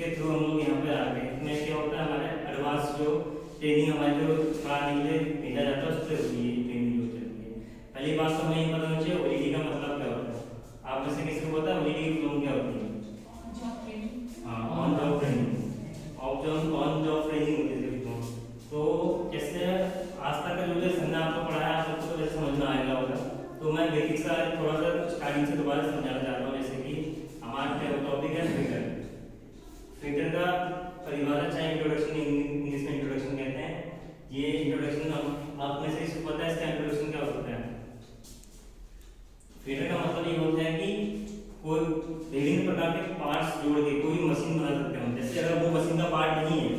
जिसके थ्रू हम लोग यहाँ पे आ गए। इसमें क्या होता है, हमारे एडवांस जो ट्रेनिंग हमारी जो कराने के लिए भेजा जाता है उससे होती है ट्रेनिंग जो चलती है। पहली बात तो हमें ये पता होना चाहिए ओईडी का मतलब क्या होता है। आप में से किसी को पता है ओईडी की फुल क्या होती है? हाँ, on job training. On job training होती है इसको। तो जैसे आज तक का जो लेसन आपको पढ़ाया आप सबको तो जैसे समझ में आएगा होगा, तो मैं बेसिक सा थोड़ा सा स्टार्टिंग से दोबारा समझाना चाहता हूँ। जैसे कि हमारा टॉपिक है फिटर। फिटर का परिभाषा चाहे इंट्रोडक्शन, इंग्लिश में इंट्रोडक्शन कहते हैं। ये इंट्रोडक्शन आप में से इसको पता है इसका इंट्रोडक्शन क्या होता है? फिटर का मतलब ये होता है कि कोई विभिन्न प्रकार के पार्ट्स जोड़ के कोई मशीन बना सकते हैं। जैसे अगर वो मशीन का पार्ट नहीं है,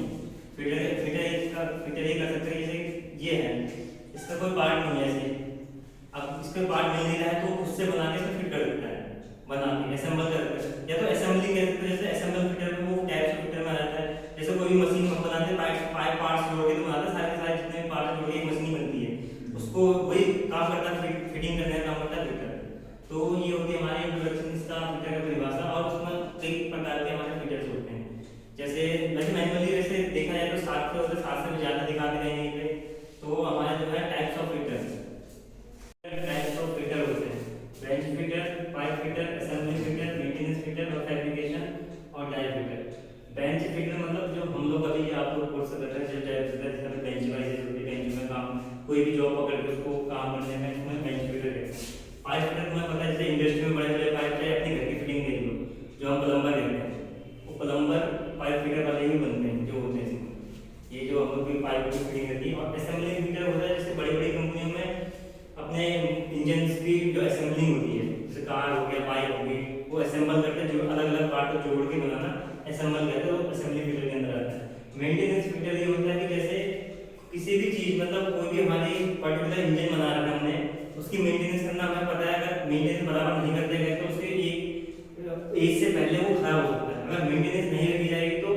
फिटर ये कर सकते हैं। जैसे ये है, इसका कोई पार्ट नहीं है, ऐसे अब इसका पार्ट मिल नहीं रहा है तो उससे बना के इसको फिट कर देता है, बना के असेंबल कर देता है। या तो असेंबली कह सकते हैं, जैसे असेंबल फिटर में वो टाइप्स ऑफ फिटर में आ जाता है। जैसे कोई भी मशीन हम बनाते हैं, फाइव पार्ट्स जोड़ के तो बनाते हैं, सारे जितने भी पार्ट्स जोड़ के एक मशीन बनती है, उसको वही काम करता है, फिटिंग करने का काम करता है फिटर। तो ये होती है हमारी इंट्रोडक्शन इसका फिटर का परिभाषा। और उसमें कई प्रकार के हमारे फिटर्स होते हैं। जैसे वैसे मैनुअली वैसे देखा जाए तो 7 से होते, 7 से भी ज़्यादा दिखाते हैं यहीं पे। तो हमारे जो है टाइप्स ऑफ फिटर होते हैं। Bench fitter, pipe fitter, assembly fitter, maintenance fitter और फैब्रिकेशन और डाई फिटर। बेंच फिटर मतलब जो हम लोग अभी आप लोग कोर्स कर रहे हैं, जैसे बेंच वाइज होती है, बेंच में काम कोई भी जॉब पकड़ के उसको काम करने में इसमें बेंच फिटर कहते हैं। पाइप फिटर तुम्हें पता है, जैसे इंडस्ट्री में बड़े बड़े पाइप है, अपनी घर की फिटिंग देख लो, जो हम प्लम्बर कहते हैं, वो प्लम्बर पाइप फिटर वाले ही बनते हैं जो होते हैं इसमें। ये जो हम लोग की पाइप की फिटिंग रहती है। और असेंबली फिटर होता है, जैसे बड़ी बड़ी कंपनियों में अपने इंजन की जो असेंबलिंग होती है, जैसे कार हो गया, बाइक हो गई, वो असेंबल करते हैं, जो अलग अलग पार्ट को जोड़ के बनाना असेंबल कहते हैं, वो असेंबली फिटर के अंदर आता है। मेंटेनेंस फिटर ये होता है कि जैसे किसी भी चीज, मतलब कोई भी हमारी पर्टिकुलर इंजन बना रखा है हमने, उसकी मेंटेनेंस करना हमें पता है। अगर मेंटेनेंस बराबर नहीं करते गए तो उसके एक एज से पहले वो खराब हो सकता है। अगर मेंटेनेंस नहीं रखी जाएगी तो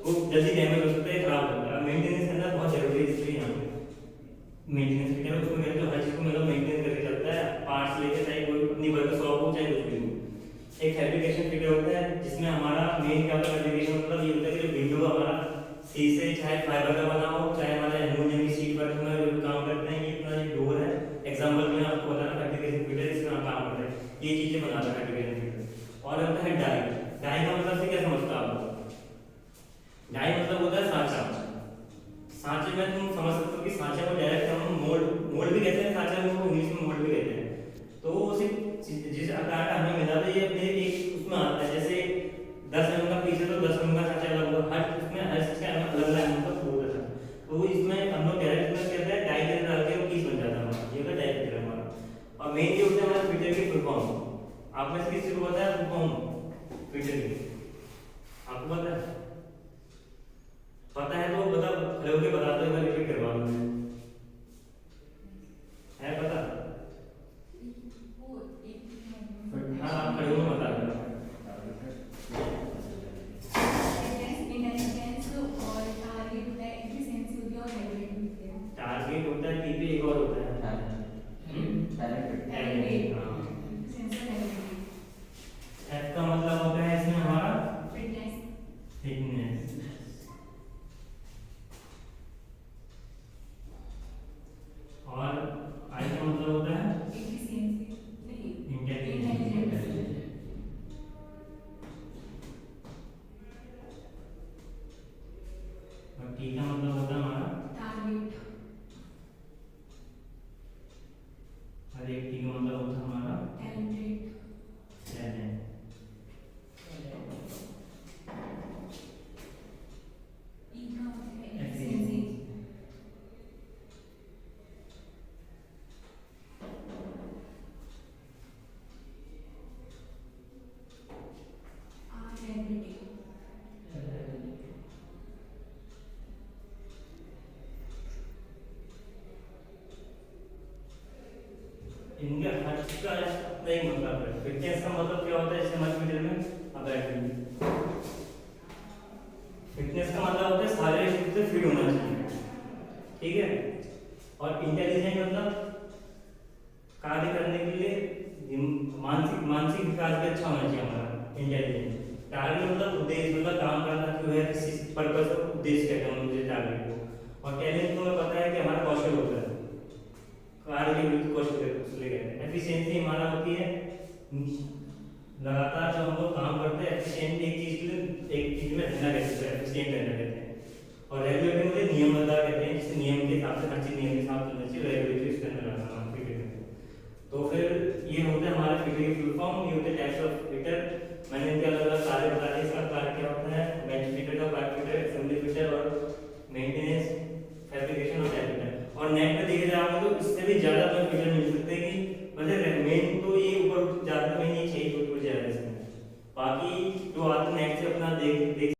वो जल्दी डैमेज हो सकता है, खराब हो सकता है। मेंटेनेंस करना बहुत जरूरी है, इसलिए यहाँ पे मेंटेनेंस फिटर है, उसमें कहते हैं हर चीज को मतलब मेंटेन करके चलता है, पार्ट्स लेके, चाहे कोई अपनी वर्कशॉप हो चाहे कुछ भी हो। एक फैब्रिकेशन फिटर होता है, जिसमें हमारा मेन क्या होता है, फैब्रिकेशन मतलब ये होता है कि जो विंडो का हमारा शीशे चाहे फाइबर का बना हो, चाहे हमारे एल्युमिनियम की शीट पर में जो काम करते हैं, ये इतना जो डोर है, एग्जांपल में आपको बता रहा फैब्रिकेशन फिटर इसमें काम करता है, ये चीजें बनाता है फैब्रिकेशन फिटर। और होता है डाई। डाई का मतलब से क्या समझता है आप? डाई मतलब होता है सांचा। सांचे में तुम समझ सकते हो कि सांचे को डायरेक्ट हम मोल्ड भी कहते हैं, सांचा को इंग्लिश में मोल्ड भी कहते हैं। तो उसी जिस आकार का हमें मिला था, ये अपने एक उसमें आता है। जैसे 10 mm का पीस है तो 10 mm का सांचा अलग होगा, हर उसमें हर चीज का अलग अलग मतलब होता है। तो इसमें हम लोग डायरेक्ट में कहते हैं डाई के डाल के वो पीस बन जाता है हमारा, ये का डाई फिटर हमारा। और मेन ये होता है हमारा फिटर की फुल फॉर्म। आप में से किसी को पता है फुल फॉर्म फिटर की? आपको पता है? पता है तो बता, खड़े होके बता दो, मैं रिपीट करवा दूंगा। है पता? हाँ, आप खड़े होके बता दो। टारगेट होता है, टीपी एक और होता है एफ का मतलब होता है इसमें हमारा फिटनेस। और आई का मतलब होता है और टी का मतलब होता है हमारा टारगेट। और एक टी का मतलब होता है हमारा टैलेंट। इनके हर चीज का अपना एक मतलब है। फिटनेस का मतलब क्या होता है, जैसे हमारे मीटर में अब फिटनेस का मतलब होता है शारीरिक रूप से फिट होना चाहिए, ठीक है। और इंटेलिजेंट मतलब कार्य करने के लिए मानसिक विकास भी अच्छा होना चाहिए हमारा, इंटेलिजेंट। टारगेट मतलब उद्देश्य, मतलब काम करना किस पर्पस को उद्देश्य कहते हैं मुझे टारगेट को। और टैलेंट तो हमें पता है कि हमारा कौशल होता है, कार्य के विरुद्ध कौशल कहते हैं। एफिशिएंसी हमारा होती है लगातार जब हम लोग काम करते हैं एफिशिएंट एक चीज में रहना कहते हैं, एफिशिएंट रहना कहते हैं। और रेगुलेटरी मुझे नियमबद्ध कहते हैं, जिससे नियम के हिसाब से हर चीज नियम के हिसाब से चलना चाहिए, रेगुलेटरी इसके अंदर रहना तो फिर ये होता है हमारा फिटर की फुल फॉर्म, ये होते हैं टाइप्स ऑफ फिटर। मैंने इनके अलग अलग कार्य बता दिए, इसका कार्य क्या होता है, बेंच फिटर का पाइप फिटर, असेंबली फिटर और मेंटेनेंस, फैब्रिकेशन और टाइप फिटर। और नेट पे देखे जाओगे तो इससे भी ज्यादा तो फिटर मिल सकते हैं कि मतलब मेन तो ये ऊपर ज्यादा तो ये